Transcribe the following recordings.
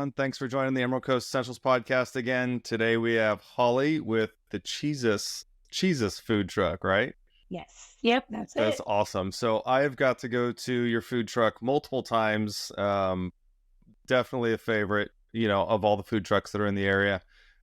everyone. Thanks for joining the Emerald Coast Essentials podcast again. Today we have Holly with the Cheesus Food Truck, right? Yes. Yep, that's That's it. awesome. So I've got to go to your food truck multiple times. Definitely a favorite, of all the food trucks that are in the area.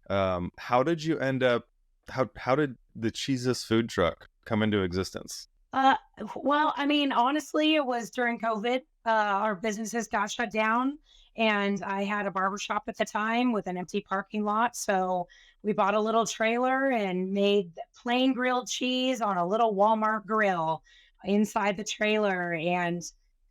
How did you end up, how did the Cheesus Food Truck come into existence? Uh, well, I mean, honestly, it was during COVID. Our businesses got shut down, and I had a barber shop at the time with an empty parking lot. So we bought a little trailer and made plain grilled cheese on a little Walmart grill inside the trailer, and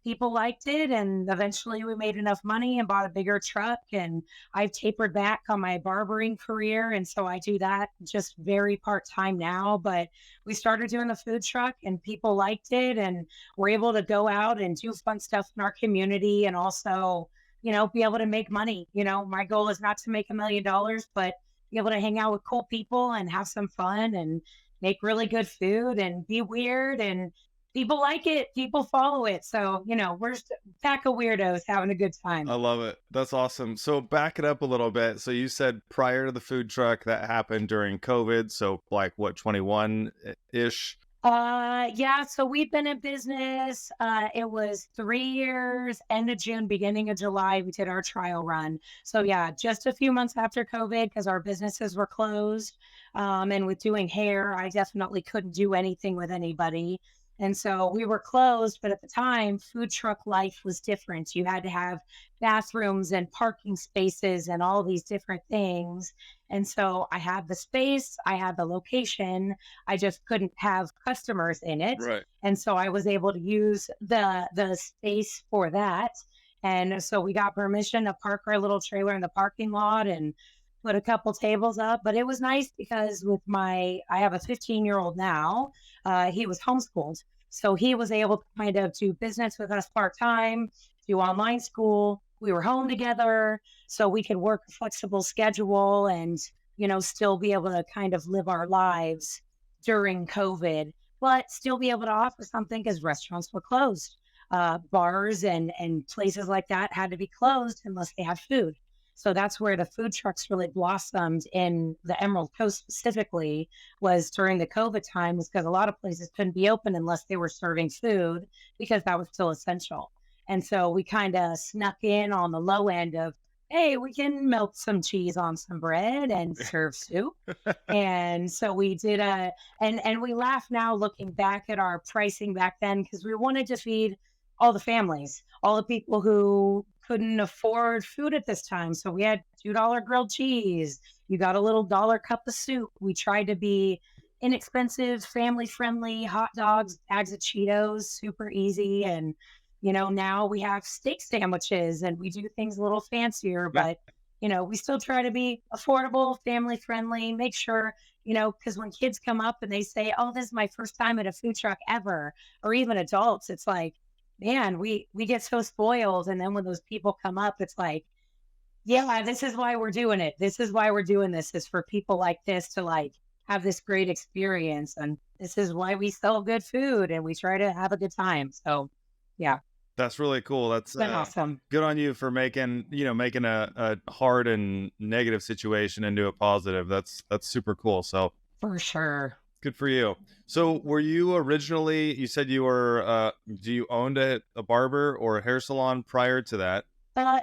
people liked it. And eventually, we made enough money and bought a bigger truck. And I've tapered back on my barbering career, and so I do that just very part time now. But we started doing the food truck and people liked it, and we're able to go out and do fun stuff in our community and also, be able to make money. My goal is not to make $1 million, but be able to hang out with cool people and have some fun and make really good food and be weird, and people like it, people follow it. So, we're just a pack of weirdos having a good time. I love it. That's awesome. So back it up a little bit. So you said prior to the food truck that happened during COVID. So like what, 21-ish? Yeah, so we've been in business. It was 3 years, end of June, beginning of July, we did our trial run. So yeah, just a few months after COVID, because our businesses were closed. And with doing hair, I definitely couldn't do anything with anybody. And so we were closed, but at the time, food truck life was different. You had to have bathrooms and parking spaces and all these different things. And so I had the space, I had the location, I just couldn't have customers in it. Right. And so I was able to use the space for that. And so we got permission to park our little trailer in the parking lot and put a couple tables up. But it was nice because I have a 15-year-old now. He was homeschooled. So he was able to kind of do business with us part time, do online school. We were home together, so we could work a flexible schedule and, still be able to kind of live our lives during COVID, but still be able to offer something because restaurants were closed. Bars and places like that had to be closed unless they had food. So that's where the food trucks really blossomed in the Emerald Coast specifically, was during the COVID times, because a lot of places couldn't be open unless they were serving food because that was still essential. And so we kind of snuck in on the low end of, hey, we can melt some cheese on some bread and serve soup. And so we did and we laugh now looking back at our pricing back then, because we wanted to feed all the families, all the people who couldn't afford food at this time. So we had $2 grilled cheese. You got a little dollar cup of soup. We tried to be inexpensive, family friendly, hot dogs, bags of Cheetos, super easy. And, now we have steak sandwiches and we do things a little fancier, but, we still try to be affordable, family friendly, make sure, because when kids come up and they say, oh, this is my first time at a food truck ever, or even adults, it's like, man, we get so spoiled. And then when those people come up, it's like, yeah, this is why we're doing it. This is why we're doing this, is for people like this to like have this great experience. And this is why we sell good food and we try to have a good time. So yeah, That's really cool. That's it's been awesome. good on you for making a hard and negative situation into a positive. That's super cool. So For sure. good for you. So were you originally, you said you were, do you owned a barber or a hair salon prior to that? Uh,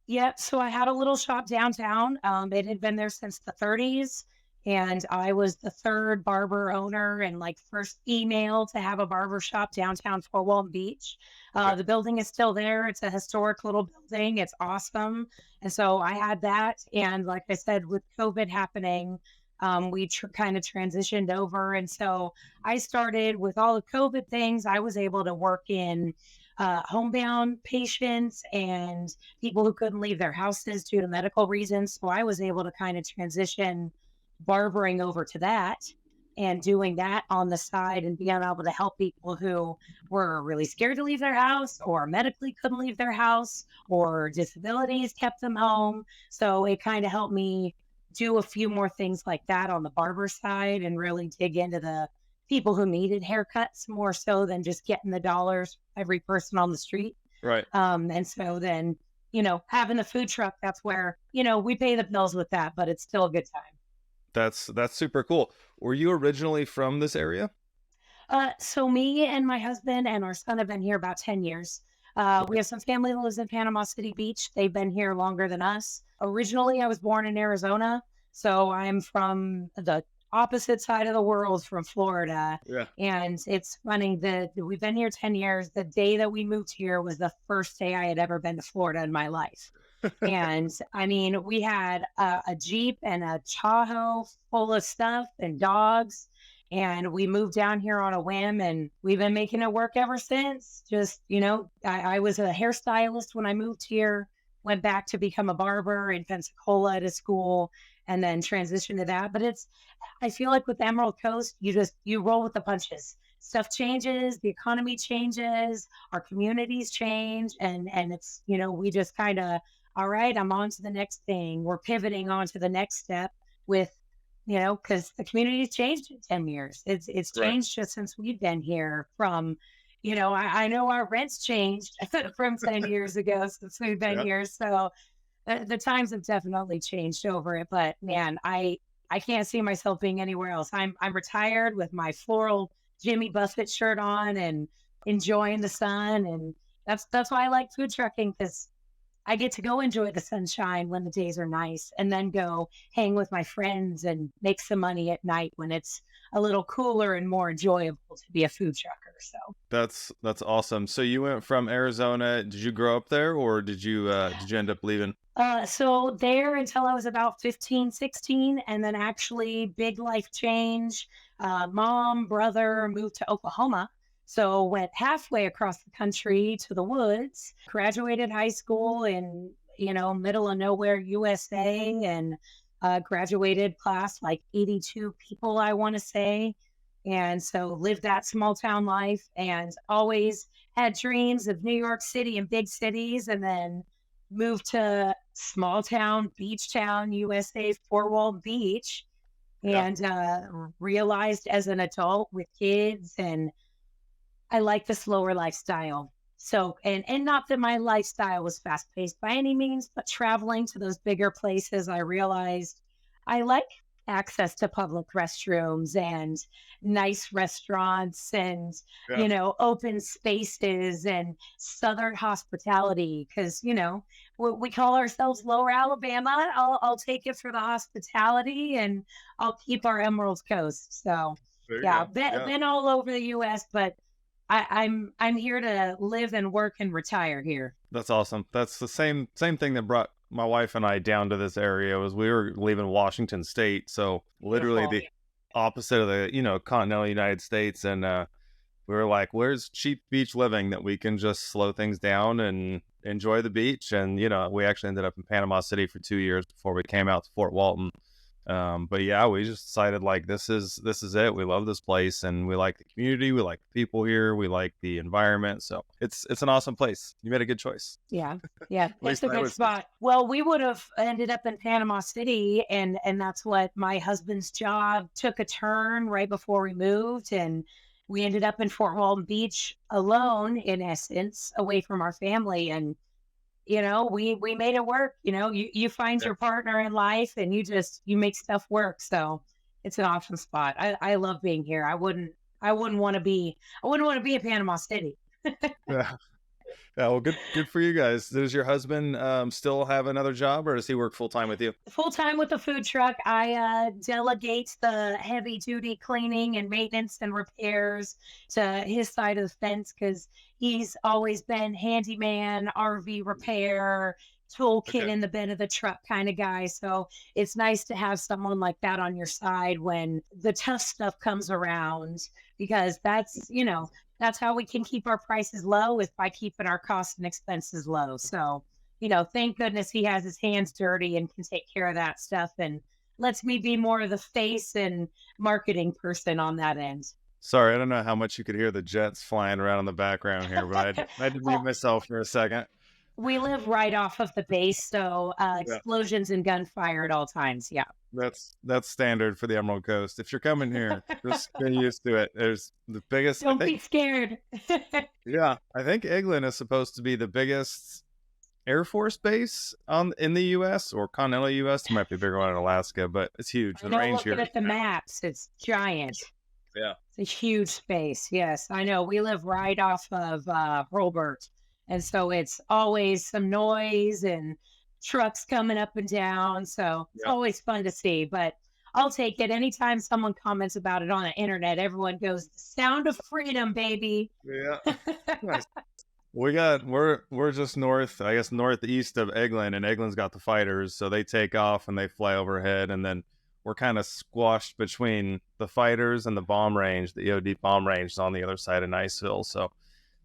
yeah, so I had a little shop downtown. It had been there since the 30s, and I was the third barber owner and like first female to have a barber shop downtown Fort Walton Beach. Okay. The building is still there. It's a historic little building. It's awesome. And so I had that. And like I said, with COVID happening, we kind of transitioned over. And so I started with all the COVID things. I was able to work in homebound patients and people who couldn't leave their houses due to medical reasons. So I was able to kind of transition barbering over to that and doing that on the side and being able to help people who were really scared to leave their house or medically couldn't leave their house or disabilities kept them home. So it kind of helped me do a few more things like that on the barber side and really dig into the people who needed haircuts more so than just getting the dollars every person on the street. Right. And so then having the food truck, that's where, we pay the bills with that, but it's still a good time. That's super cool. Were you originally from this area? So me and my husband and our son have been here about 10 years. We Okay. have some family that lives in Panama City Beach. They've been here longer than us. Originally, I was born in Arizona, so I'm from the opposite side of the world from Florida. Yeah. And it's funny that we've been here 10 years. The day that we moved here was the first day I had ever been to Florida in my life. And I mean, we had a Jeep and a Tahoe full of stuff and dogs. And we moved down here on a whim and we've been making it work ever since. Just, I was a hairstylist when I moved here, went back to become a barber in Pensacola at a school, and then transitioned to that. But I feel like with Emerald Coast, you roll with the punches. Stuff changes, the economy changes, our communities change, and it's, we just kind of, all right, I'm on to the next thing. We're pivoting on to the next step with, because the community's changed in 10 years. It's Right. changed just since we've been here from, I know our rents changed from 10 years ago since we've been Yeah. here. So the times have definitely changed over it. But man, I can't see myself being anywhere else. I'm retired with my floral Jimmy Buffett shirt on and enjoying the sun. And that's why I like food trucking, because I get to go enjoy the sunshine when the days are nice and then go hang with my friends and make some money at night when it's a little cooler and more enjoyable to be a food trucker. So, That's awesome. So you went from Arizona. Did you grow up there, or did you end up leaving? so there until I was about 15, 16, and then actually big life change. Mom, brother moved to Oklahoma. So went halfway across the country to the woods, graduated high school in, middle of nowhere, USA, and graduated class like 82 people, I want to say. And so lived that small town life and always had dreams of New York City and big cities, and then moved to small town, beach town, USA, Fort Walton Beach, Yeah. and realized as an adult with kids, and I like the slower lifestyle. So, and not that my lifestyle was fast paced by any means, but traveling to those bigger places, I realized I like access to public restrooms and nice restaurants and, Yeah. open spaces and Southern hospitality. Cause, we call ourselves Lower Alabama. I'll take it for the hospitality and I'll keep our Emerald Coast. So, There you yeah, go. Yeah. been all over the US, but I'm here to live and work and retire here. That's awesome. That's the same thing that brought my wife and I down to this area. Was we were leaving Washington State, so literally Beautiful. the opposite of the continental United States, and we were like, "Where's cheap beach living that we can just slow things down and enjoy the beach?" And we actually ended up in Panama City for 2 years before we came out to Fort Walton. But yeah, we just decided like this is it. We love this place and we like the community, we like the people here, we like the environment. So it's an awesome place. You made a good choice. Yeah. Yeah. At It's least a I good would say. spot. Well, we would have ended up in Panama City, and that's what my husband's job took a turn right before we moved, and we ended up in Fort Walton Beach alone, in essence, away from our family. And we made it work. You find Yeah. your partner in life and you make stuff work. So it's an awesome spot. I love being here. I wouldn't want to be in Panama City. Yeah. Yeah, well, good for you guys. Does your husband still have another job, or does he work full time with you? Full time with the food truck. I delegate the heavy duty cleaning and maintenance and repairs to his side of the fence, because he's always been handyman, RV repair, toolkit Okay. in the bed of the truck kind of guy. So it's nice to have someone like that on your side when the tough stuff comes around, because that's how we can keep our prices low, is by keeping our costs and expenses low. So thank goodness he has his hands dirty and can take care of that stuff, and lets me be more of the face and marketing person on that end. Sorry, I don't know how much you could hear the jets flying around in the background here, but I had to mute Well, myself for a second. we live right off of the base, so Yeah. explosions and gunfire at all times. Yeah. That's standard for the Emerald Coast. If you're coming here, just get used to it. There's the biggest, I Don't be think, scared. yeah, I think England is supposed to be the biggest Air Force Base in the U.S. or continental U.S. There might be a bigger one in Alaska, but it's huge. I The know range looking here is at the maps, it's giant. yeah. It's a huge space. Yes, I know. We live right off of Robert. And so it's always some noise and trucks coming up and down. So it's Yep. always fun to see. But I'll take it. Anytime someone comments about it on the internet, everyone goes, the sound of freedom, baby. Yeah. Nice. We're just north, I guess northeast of Eglin, and Eglin's got the fighters, so they take off and they fly overhead, and then we're kind of squashed between the fighters and the bomb range. The EOD bomb range is on the other side of Niceville, so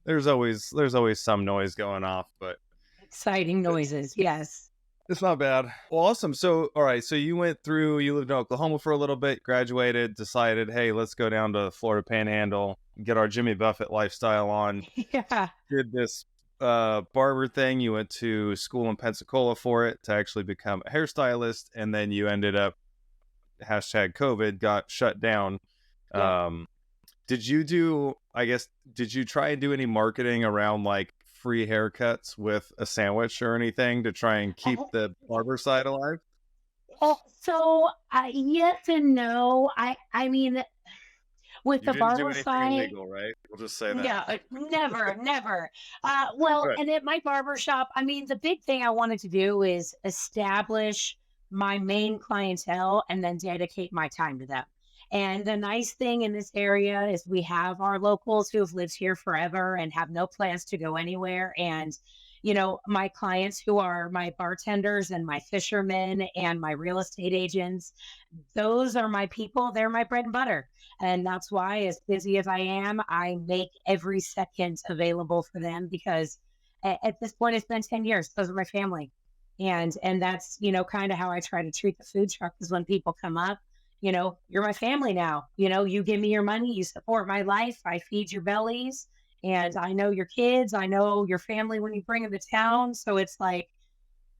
there's always some noise going off, but Exciting noises. Yes. it's not bad. Well, awesome. So, all right. So you lived in Oklahoma for a little bit, graduated, decided, hey, let's go down to Florida Panhandle, get our Jimmy Buffett lifestyle on. Yeah. Did this barber thing. You went to school in Pensacola for it to actually become a hairstylist. And then you ended up, hashtag COVID, got shut down. Yeah. Did you try and do any marketing around like free haircuts with a sandwich or anything to try and keep the barber side alive? So yes and no. I mean, with You the didn't do barber anything side, illegal, right? We'll just say that. yeah, never, never. Well, Right. and at my barber shop, I mean, the big thing I wanted to do is establish my main clientele and then dedicate my time to them. And the nice thing in this area is we have our locals who have lived here forever and have no plans to go anywhere. And, my clients who are my bartenders and my fishermen and my real estate agents, those are my people. They're my bread and butter. And that's why, as busy as I am, I make every second available for them because at this point, it's been 10 years. Those are my family. And that's, kind of how I try to treat the food truck is when people come up, you're my family now. You give me your money, you support my life, I feed your bellies. And I know your kids, I know your family when you bring them to town. So it's like,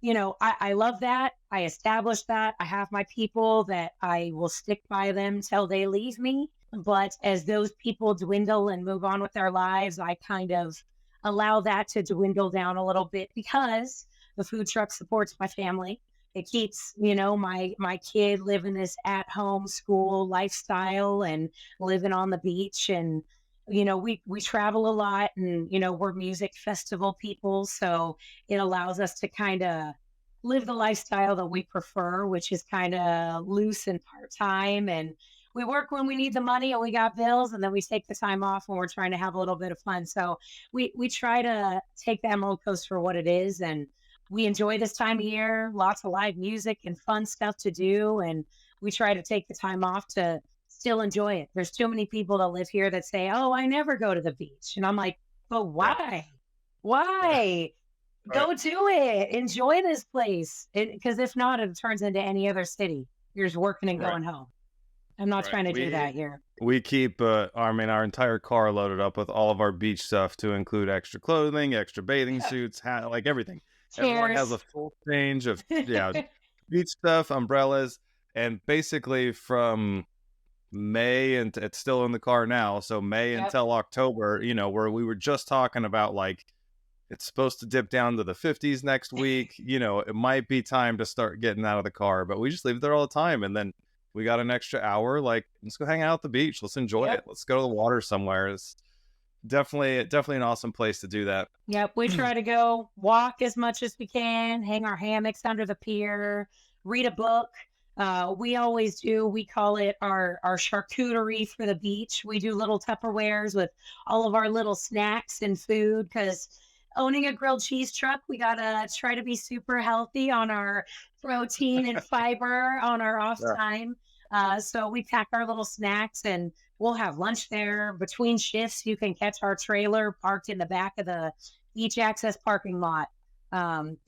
I love that. I established that. I have my people that I will stick by them till they leave me. But as those people dwindle and move on with their lives, I kind of allow that to dwindle down a little bit because the food truck supports my family. It keeps, my kid living this at home school lifestyle and living on the beach. And, we travel a lot and, we're music festival people. So it allows us to kind of live the lifestyle that we prefer, which is kind of loose and part time. And we work when we need the money and we got bills, and then we take the time off when we're trying to have a little bit of fun. So we try to take that roller coaster for what it is, and we enjoy this time of year. Lots of live music and fun stuff to do, and we try to take the time off to still enjoy it. There's too many people that live here that say, "Oh, I never go to the beach," and I'm like, "But Yeah. why? Yeah. Why?" Right. Go do it. Enjoy this place. Because if not, it turns into any other city. You're just working and Right. going home. I'm not Right. trying to do We that here. we keep our entire car loaded up with all of our beach stuff to include extra clothing, extra bathing suits, hat, like everything. Everyone has a Cheers. full range of beach stuff, umbrellas, and basically from May, and it's still in the car now. So May Yep. until October, where we were just talking about like it's supposed to dip down to the 50s next week. It might be time to start getting out of the car, but we just leave it there all the time. And then we got an extra hour. Like, let's go hang out at the beach. Let's enjoy it. Yep. Let's go to the water somewhere. It's definitely an awesome place to do that. Yep. We try to go walk as much as we can, hang our hammocks under the pier, read a book. We always do. We call it our charcuterie for the beach. We do little Tupperwares with all of our little snacks and food because owning a grilled cheese truck, we gotta try to be super healthy on our protein and fiber on our off Yeah. time. So we pack our little snacks and we'll have lunch there between shifts. You can catch our trailer parked in the back of the beach access parking lot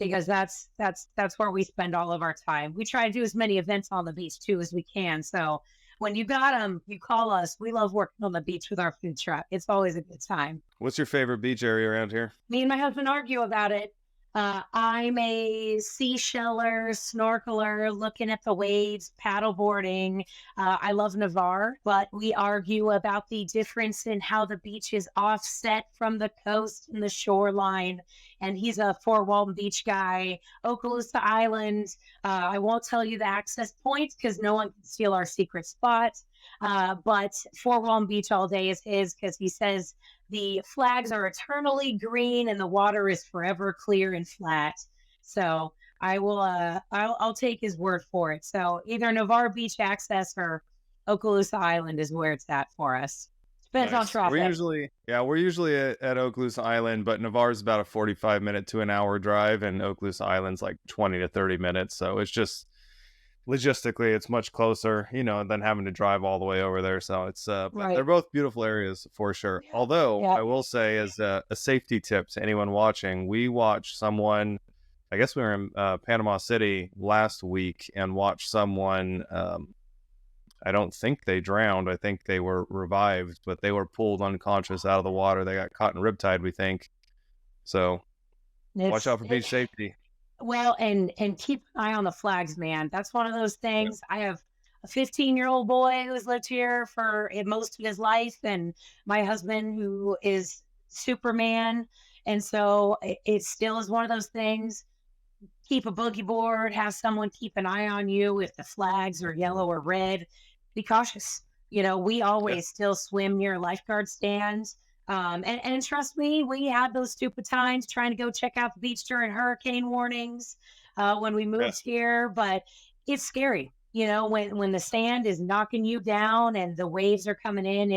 because that's where we spend all of our time. We try to do as many events on the beach too as we can. So when you got them, you call us. We love working on the beach with our food truck. It's always a good time. What's your favorite beach area around here? Me and my husband argue about it. I'm a seasheller, snorkeler, looking at the waves, paddleboarding. I love Navarre, but we argue about the difference in how the beach is offset from the coast and the shoreline. And he's a Fort Walton Beach guy. Okaloosa Island. I won't tell you the access points because no one can steal our secret spot. But Fort Walton Beach all day is his because he says the flags are eternally green and the water is forever clear and flat. So I will I'll take his word for it. So either Navarre Beach access or Okaloosa Island is where it's at for us. Depends on Nice. We're traffic. usually, yeah, we're usually at Okaloosa Island, but Navarre's about a 45-minute to an hour drive, and Okaloosa Island's like 20 to 30 minutes. So it's just logistically, it's much closer, than having to drive all the way over there. So it's, but they're Right. both beautiful areas for sure. Although Yeah. I will say, as a safety tip to anyone watching, we watched someone. I guess we were in Panama City last week and watched someone. I don't think they drowned. I think they were revived, but they were pulled unconscious out of the water. They got caught in riptide, we think. So watch It's out for beach safety. well, and keep an eye on the flags, man. That's one of those things. I have a 15-year-old boy who's lived here for most of his life, and my husband who is Superman. And so it still is one of those things. Keep a boogie board, have someone keep an eye on you if the flags are yellow or red. Be cautious. We Yeah, always still swim near lifeguard stands. And trust me, we had those stupid times trying to go check out the beach during hurricane warnings when we yeah, moved here, but it's scary. When the sand is knocking you down and the waves are coming in,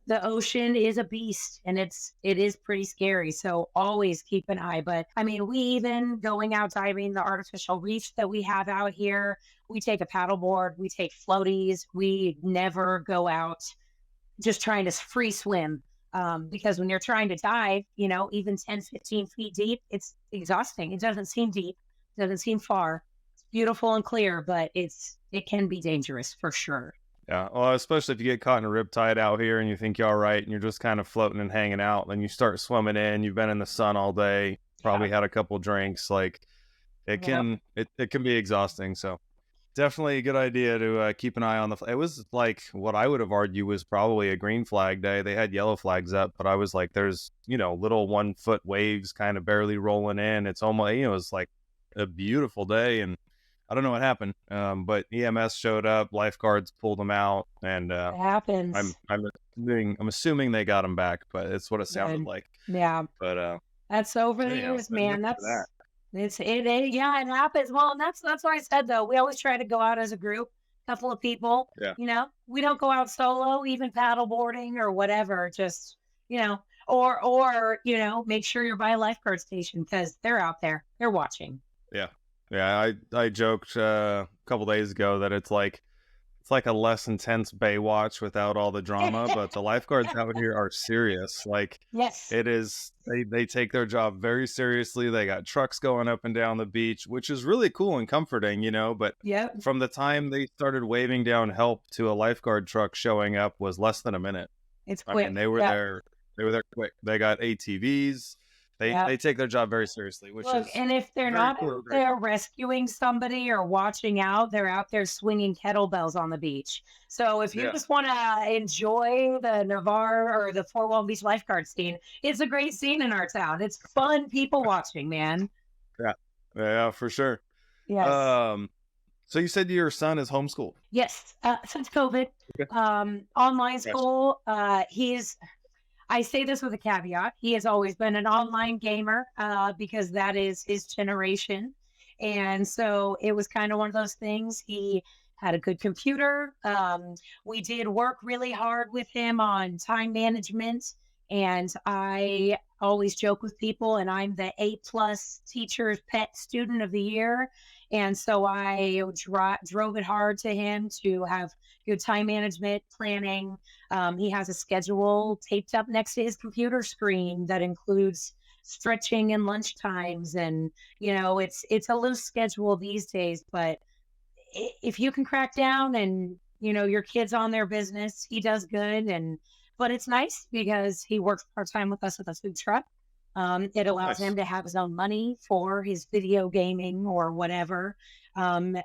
the ocean is a beast and it is pretty scary. So always keep an eye. But I mean, we even going out diving the artificial reef that we have out here, we take a paddleboard, we take floaties, we never go out just trying to free swim. Because when you're trying to dive, even 10, 15 feet deep, it's exhausting. It doesn't seem deep, it doesn't seem far. It's beautiful and clear, but it can be dangerous for sure. yeah. Well, especially if you get caught in a riptide out here and you think you're all right and you're just kind of floating and hanging out, then you start swimming in. You've been in the sun all day, Yeah. probably had a couple drinks. Like Yep. it can be exhausting. So definitely a good idea to keep an eye on it was like what I would have argued was probably a green flag day. They had yellow flags up, but I was like, there's, little 1 foot waves kind of barely rolling in. It's almost, it was like a beautiful day. And I don't know what happened. But EMS showed up, lifeguards pulled them out. And It I'm, happens. I'm I'm assuming they got them back, but it's what it sounded Good. like. Yeah. But, That's over the anyhow, years, enough man. of that. Yeah, it happens. Well, and that's what I said though. We always try to go out as a group, couple of people. Yeah. We don't go out solo, even paddle boarding or whatever. Just or make sure you're by a lifeguard station because they're out there, they're watching. Yeah. Yeah. I joked a couple days ago that it's like a less intense Baywatch without all the drama, but the lifeguards out here are serious. Like Yes. it is, they take their job very seriously. They got trucks going up and down the beach, which is really cool and comforting, but Yep. from the time they started waving down help to a lifeguard truck showing up was less than a minute. It's I mean, quick. Yep. they were there quick. They got ATVs. Yep. They take their job very seriously, which Look, is and if they're very not cool out and great. there rescuing somebody or watching out, they're out there swinging kettlebells on the beach. So if you Yeah. just want to enjoy the Navarre or the Fort Walton Beach lifeguard scene, it's a great scene in our town. It's fun people watching, man. Yeah. Yeah, for sure. Yes. Um, so you said your son is homeschooled. Yes. Since COVID, Okay. online Gotcha. school, I say this with a caveat. He has always been an online gamer because that is his generation. And so it was kind of one of those things. He had a good computer. We did work really hard with him on time management. And I always joke with people, and I'm the A+ teacher's pet student of the year. And so I drove it hard to him to have good time management planning. He has a schedule taped up next to his computer screen that includes stretching and lunch times, and it's a loose schedule these days. But if you can crack down and your kid's on their business, he does good. And but it's nice because he works part time with us with a food truck. It allows Nice. him to have his own money for his video gaming or whatever. And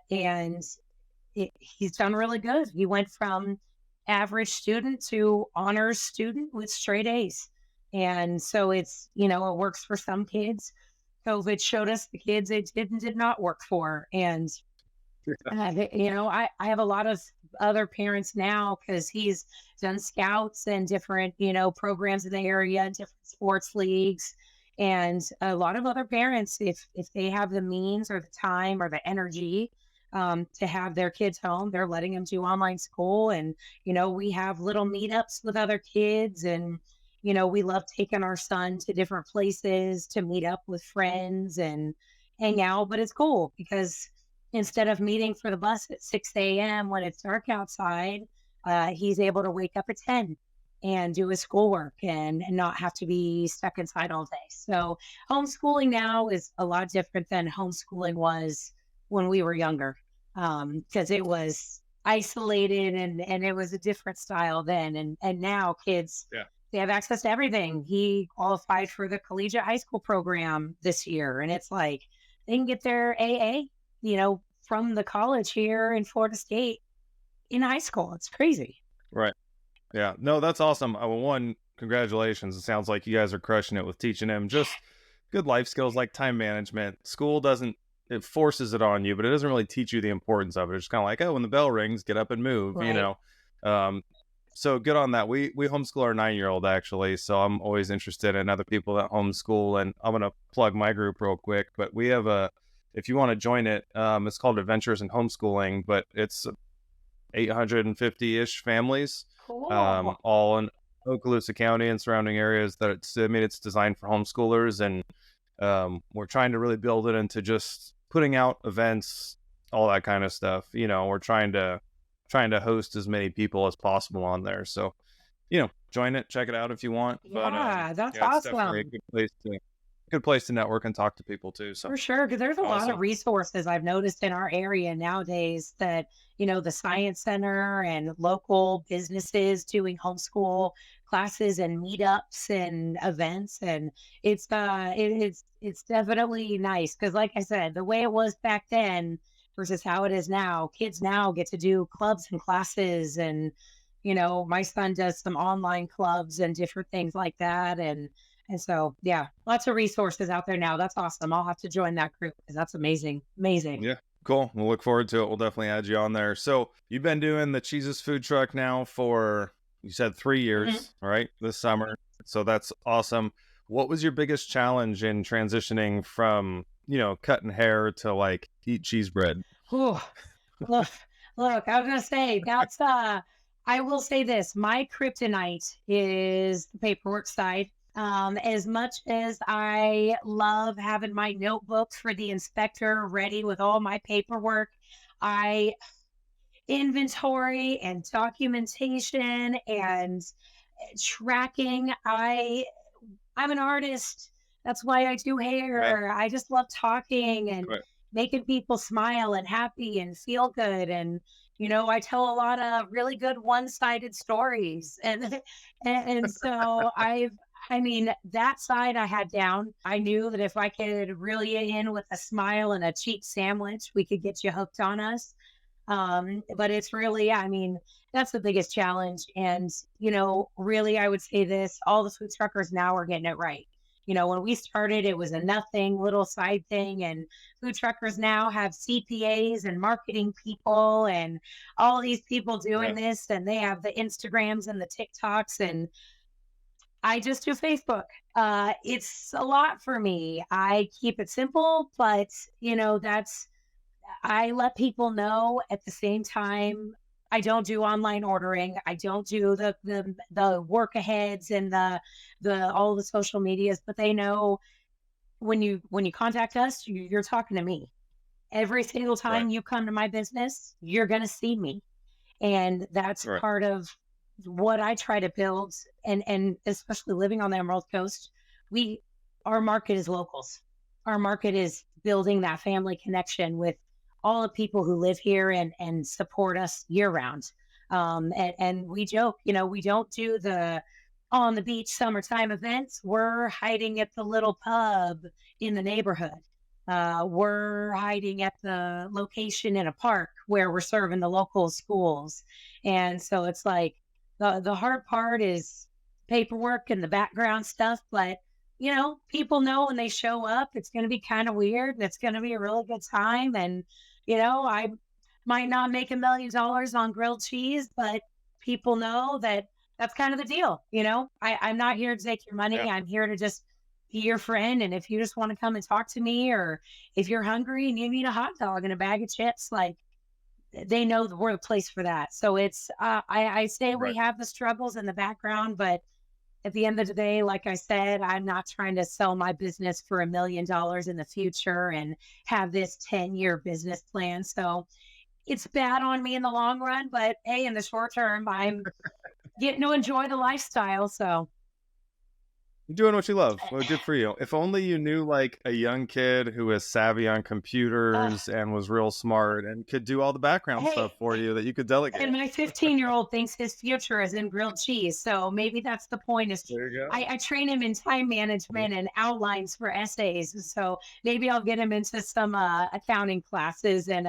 he's done really good. He went from average student to honors student with straight A's. And so it's, it works for some kids. COVID showed us the kids did not work for. And I have a lot of other parents now because he's done scouts and different, programs in the area and different sports leagues. And a lot of other parents, if they have the means or the time or the energy to have their kids home, they're letting them do online school. And, we have little meetups with other kids. And, we love taking our son to different places to meet up with friends and hang out. But it's cool because instead of meeting for the bus at 6 a.m. when it's dark outside, he's able to wake up at 10 and do his schoolwork and not have to be stuck inside all day. So homeschooling now is a lot different than homeschooling was when we were younger, because it was isolated and it was a different style then. And now kids, Yeah. they have access to everything. He qualified for the collegiate high school program this year. And it's like they can get their AA, from the college here in Florida State in high school. It's crazy. Right. Yeah. No, that's awesome. Well, one, congratulations. It sounds like you guys are crushing it with teaching him just good life skills like time management. School doesn't, it forces it on you, but it doesn't really teach you the importance of it. It's kind of like, oh, when the bell rings, get up and move, Right. So good on that. We homeschool our 9-year-old actually. So I'm always interested in other people that homeschool, and I'm going to plug my group real quick, but we have if you want to join it, it's called Adventures in Homeschooling, but it's 850-ish families, Cool. all in Okaloosa County and surrounding areas. It's designed for homeschoolers, and we're trying to really build it into just putting out events, all that kind of stuff. We're trying to host as many people as possible on there. So, join it, check it out if you want. But Yeah, that's yeah, it's definitely a awesome. good place to network and talk to people too. So For sure, because there's a lot of awesome. resources I've noticed in our area nowadays that, the Science Center and local businesses doing homeschool classes and meetups and events. And it's definitely nice because like I said, the way it was back then versus how it is now, kids now get to do clubs and classes and my son does some online clubs and different things like that. And so, yeah, lots of resources out there now. That's awesome. I'll have to join that group because that's amazing. Amazing. Yeah, cool. We'll look forward to it. We'll definitely add you on there. So you've been doing the Cheesus Food Truck now for, you said 3 years, right? This summer. So that's awesome. What was your biggest challenge in transitioning from, cutting hair to like eat cheese bread? Whew. Look, look, I was gonna say that's I will say this. My kryptonite is the paperwork side. As much as I love having my notebook for the inspector ready with all my paperwork, I inventory and documentation and tracking. I'm an artist. That's why I do Right. hair. I just love talking and Right. making people smile and happy and feel good. And, I tell a lot of really good one-sided stories. And so I mean, that side I had down. I knew that if I could reel you in with a smile and a cheap sandwich, we could get you hooked on us. But it's really, I mean, that's the biggest challenge. And, really, I would say this, all the food truckers now are getting it right. When we started, it was a nothing little side thing. And food truckers now have CPAs and marketing people and all these people doing Right. this. And they have the Instagrams and the TikToks. And I just do Facebook. It's a lot for me. I keep it simple, but, that's I let people know at the same time. I don't do online ordering. I don't do the work aheads and the all the social medias, but they know when you contact us, you're talking to me. Every single Right. time you come to my business, you're gonna see me. And that's Right. part of what I try to build. And especially living on the Emerald Coast, we our market is locals. Our market is building that family connection with all the people who live here and support us year round. And we joke, we don't do the on the beach summertime events, we're hiding at the little pub in the neighborhood. We're hiding at the location in a park where we're serving the local schools. And so it's like the hard part is paperwork and the background stuff, but people know when they show up, it's going to be kind of weird and it's going to be a really good time. And, I might not make $1 million on grilled cheese, but people know that that's kind of the deal. I'm not here to take your money. Yeah. I'm here to just be your friend. And if you just want to come and talk to me, or if you're hungry and you need a hot dog and a bag of chips, like, they know that we're the place for that. So it's, I say we Right. have the struggles in the background, but at the end of the day, like I said, I'm not trying to sell my business for $1 million in the future and have this 10-year business plan. So it's bad on me in the long run, but hey, in the short term, I'm getting to enjoy the lifestyle. So You're doing what you love. Well, good for you. If only you knew like a young kid who was savvy on uh, computers and was real smart and could do all the background hey, stuff for you that you could delegate. and my 15-year-old thinks his future is in grilled cheese. So maybe that's the point. Is There you go. I train him in time management and outlines for essays. So maybe I'll get him into some accounting classes and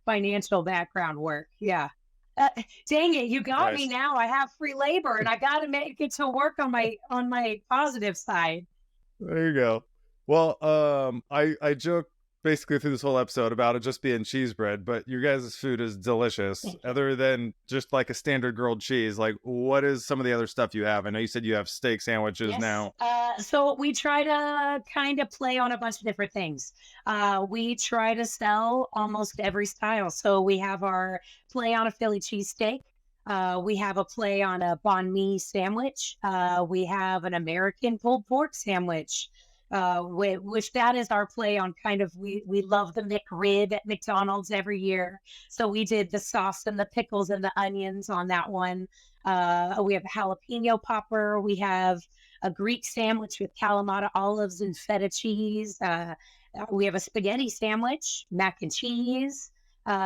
financial background work. Yeah. Uh, Dang it, you got me Nice. now. I have free labor and I got to make it to work on my positive side. There you go. Well, I joke basically through this whole episode about it just being cheese bread, but your guys' food is delicious. Thank you. Other than just like a standard grilled cheese, like what is some of the other stuff you have? I know you said you have steak sandwiches Yes. now. So we try to kind of play on a bunch of different things. We try to sell almost every style. So we have our play on a Philly cheesesteak. We have a play on a banh mi sandwich. We have an American pulled pork sandwich, which that is our play on kind of, we love the McRib at McDonald's every year. So we did the sauce and the pickles and the onions on that one. We have a jalapeno popper. We have a Greek sandwich with Kalamata olives and feta cheese. We have a spaghetti sandwich, mac and cheese.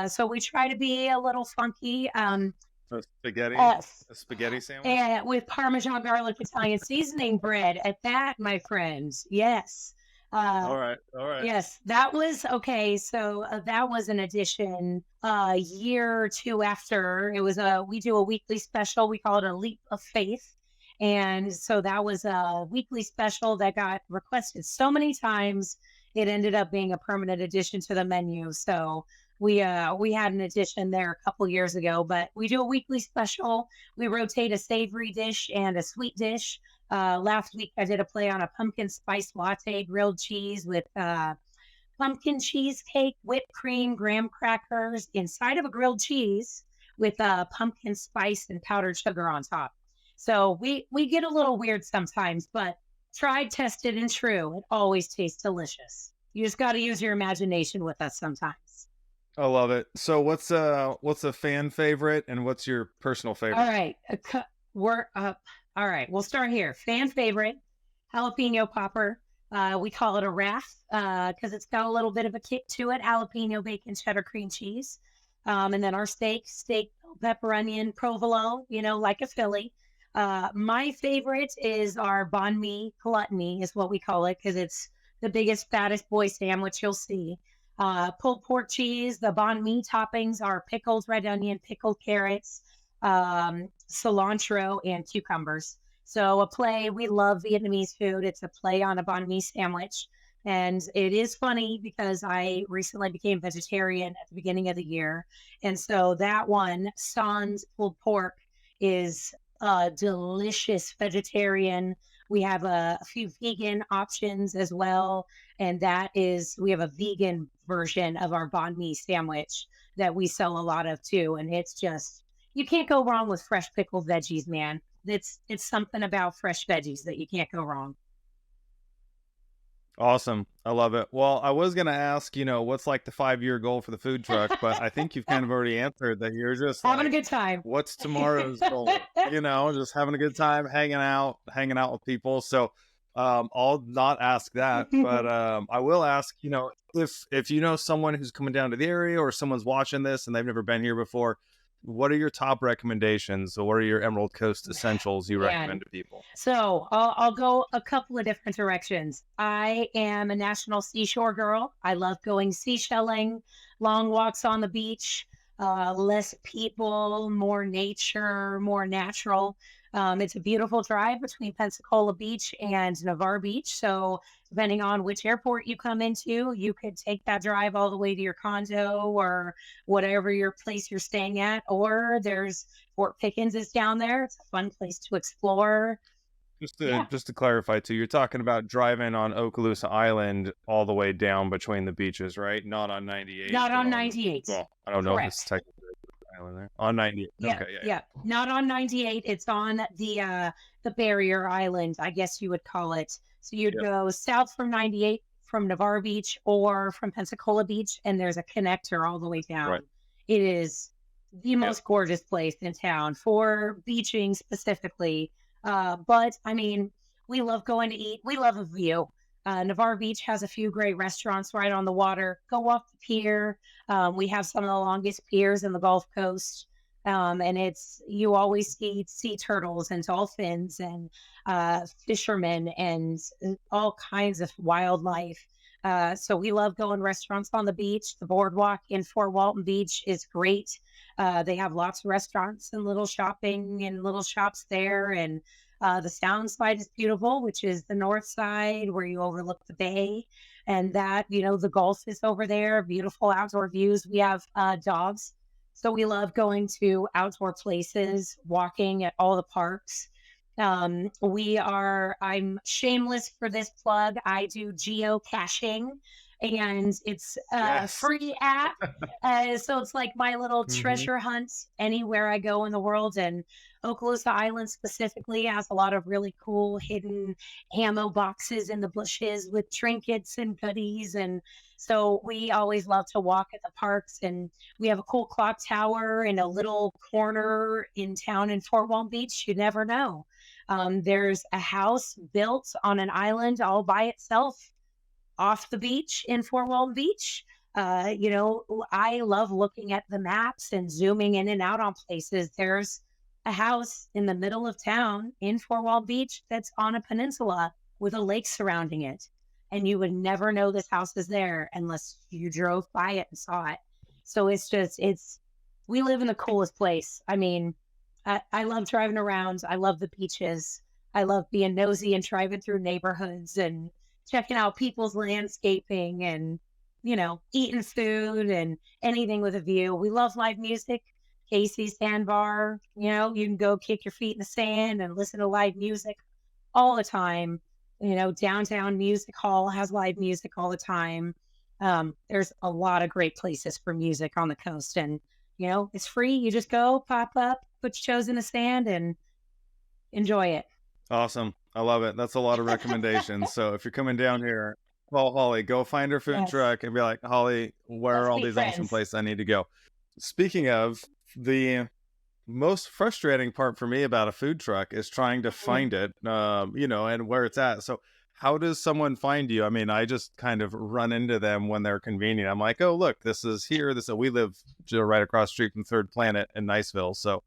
So we try to be a little funky. A spaghetti, Uh, a spaghetti sandwich. and with Parmesan garlic Italian seasoning bread at that, my friends. Yes. Uh, All right, all right. yes, that was okay. So that was an addition a year or two after. It was we do a weekly special. We call it a leap of faith. And so that was a weekly special that got requested so many times. It ended up being a permanent addition to the menu. So we had an addition there a couple years ago, but we do a weekly special. We rotate a savory dish and a sweet dish. Last week I did a play on a pumpkin spice latte grilled cheese with pumpkin cheesecake, whipped cream, graham crackers inside of a grilled cheese with pumpkin spice and powdered sugar on top. So we get a little weird sometimes, but tried, tested, and true. It always tastes delicious. You just got to use your imagination with us sometimes. I love it. So what's a fan favorite and what's your personal All favorite? right, we're up. All right, we'll start here. Fan favorite, jalapeno popper. We call it a wrap because it's got a little bit of a kick to it. Jalapeno, bacon, cheddar, cream cheese. And then our steak, bell pepper, onion, provolone, like a Philly. My favorite is our banh mi gluttony, is what we call it, because it's the biggest, fattest boy sandwich you'll see. Pulled pork cheese. The banh mi toppings are pickled red onion, pickled carrots, cilantro, and cucumbers. So a play. We love Vietnamese food. It's a play on a banh mi sandwich. And it is funny because I recently became vegetarian at the beginning of the year. And so that one, Sans pulled pork, is delicious vegetarian. We have a few vegan options as well. And we have a vegan version of our banh mi sandwich that we sell a lot of too. And it's just, you can't go wrong with fresh pickled veggies, man. It's something about fresh veggies that you can't go wrong. Awesome. I love it. Well, I was going to ask, what's like the 5-year goal for the food truck, but I think you've kind of already answered that. You're just Having a like, good time. what's tomorrow's goal? Just having a good time, hanging out with people. So, I'll not ask that, but, I will ask, if you know someone who's coming down to the area or someone's watching this and they've never been here before, what are your top recommendations? Or what are your Emerald Coast essentials you recommend Man. to people? So I'll go a couple of different directions. I am a national seashore girl. I love going seashelling, long walks on the beach, less people, more nature, more natural. It's a beautiful drive between Pensacola Beach and Navarre Beach. So, depending on which airport you come into, you could take that drive all the way to your condo or whatever your place you're staying at. Or there's Fort Pickens is down there. It's a fun place to explore. Yeah, Just to clarify too, you're talking about driving on Okaloosa Island all the way down between the beaches, right? Not on 98, not but on on, 98. well, I don't know if it's Correct. technically an island there. On 98. Yeah, Okay, yeah, yeah. Not on 98. It's on the barrier island, I guess you would call it. So you'd yeah. go south from 98 from Navarre Beach or from Pensacola Beach, and there's a connector all the way Right. down. It is the Yep. most gorgeous place in town for beaching specifically. But I mean, we love going to eat. We love a view. Navarre Beach has a few great restaurants right on the water. Go off the pier. We have some of the longest piers in the Gulf Coast. And it's you always see sea turtles and dolphins and fishermen and all kinds of wildlife. So we love going restaurants on the beach. The boardwalk in Fort Walton Beach is great. They have lots of restaurants and little shopping and little shops there. And the sound side is beautiful, which is the north side where you overlook the bay. And that, the Gulf is over there, beautiful outdoor views. We have dogs. So we love going to outdoor places, walking at all the parks. I'm shameless for this plug. I do geocaching and it's a Yes. free app. So it's like my little Hmm. treasure hunt anywhere I go in the world. And Okaloosa Island specifically has a lot of really cool hidden ammo boxes in the bushes with trinkets and goodies. And so we always love to walk at the parks. And we have a cool clock tower in a little corner in town in Fort Walton Beach. You never know. There's a house built on an island all by itself off the beach in Fort Walton Beach. I love looking at the maps and zooming in and out on places. There's a house in the middle of town in Fort Walton Beach that's on a peninsula with a lake surrounding it. And you would never know this house is there unless you drove by it and saw it. So we live in the coolest place. I mean, I love driving around. I love the beaches. I love being nosy and driving through neighborhoods and checking out people's landscaping and, eating food and anything with a view. We love live music. Casey's Sandbar, you can go kick your feet in the sand and listen to live music all the time. Downtown Music Hall has live music all the time. There's a lot of great places for music on the coast, and it's free. You just go, pop up, put your toes in the sand, and enjoy it. Awesome. I love it. That's a lot of recommendations. So if you're coming down here, call Holly, go find her food Yes, truck and be like, Holly, where let's are all be these awesome friends. places I need to go? Speaking of, the most frustrating part for me about a food truck is trying to Mm. find it, and where it's at. So how does someone find you? I mean, I just kind of run into them when they're convenient. I'm like, oh, look, this is here. We live right across the street from Third Planet in Niceville. So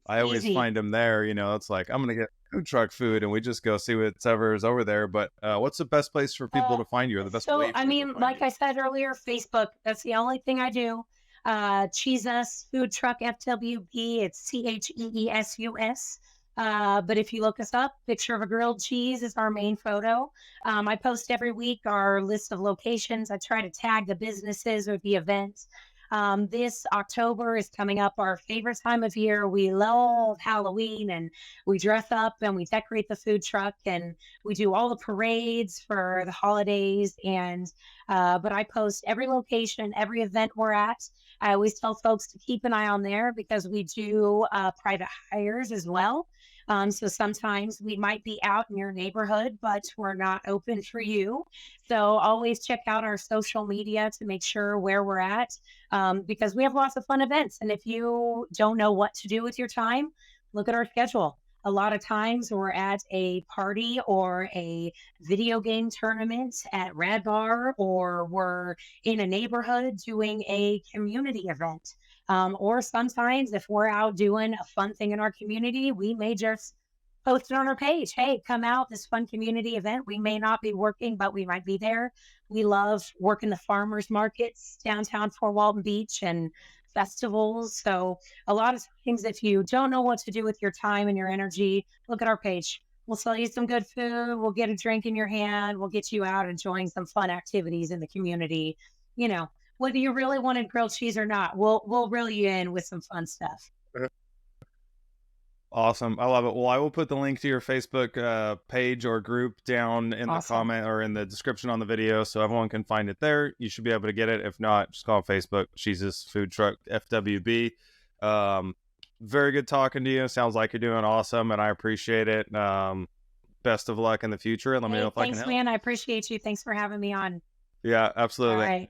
I always Easy. find them there. It's like, I'm going to get food truck food and we just go see whatever is over there. But what's the best place for people Uh, to find you, or the best so way I for people to mean, find like you? I said earlier, Facebook. That's the only thing I do. Cheesus Food Truck FWB. It's CHEESUS. But if you look us up, picture of a grilled cheese is our main photo. I post every week our list of locations. I try to tag the businesses or the events. This October is coming up, our favorite time of year. We love Halloween and we dress up and we decorate the food truck and we do all the parades for the holidays. But I post every location, every event we're at. I always tell folks to keep an eye on there because we do private hires as well. So sometimes we might be out in your neighborhood, but we're not open for you. So always check out our social media to make sure where we're at, because we have lots of fun events. And if you don't know what to do with your time, look at our schedule. A lot of times we're at a party or a video game tournament at Rad Bar, or we're in a neighborhood doing a community event. Or sometimes if we're out doing a fun thing in our community, we may just post it on our page. Hey, come out this fun community event. We may not be working, but we might be there. We love working the farmers markets downtown Fort Walton Beach and festivals. So a lot of times, if you don't know what to do with your time and your energy, look at our page. We'll sell you some good food. We'll get a drink in your hand. We'll get you out enjoying some fun activities in the community. You know, whether you really wanted grilled cheese or not, we'll reel you in with some fun stuff. Awesome. I love it. Well, I will put the link to your Facebook page or group down in the Awesome. comment or in the description on the video so everyone can find it there. You should be able to get it. If not, just call Facebook, Cheesus Food Truck, FWB. Very good talking to you. Sounds like you're doing awesome, and I appreciate it. Best of luck in the future, and let me know Hey, if I can thanks, help. man. I appreciate you. Thanks for having me on. Yeah, All absolutely. right.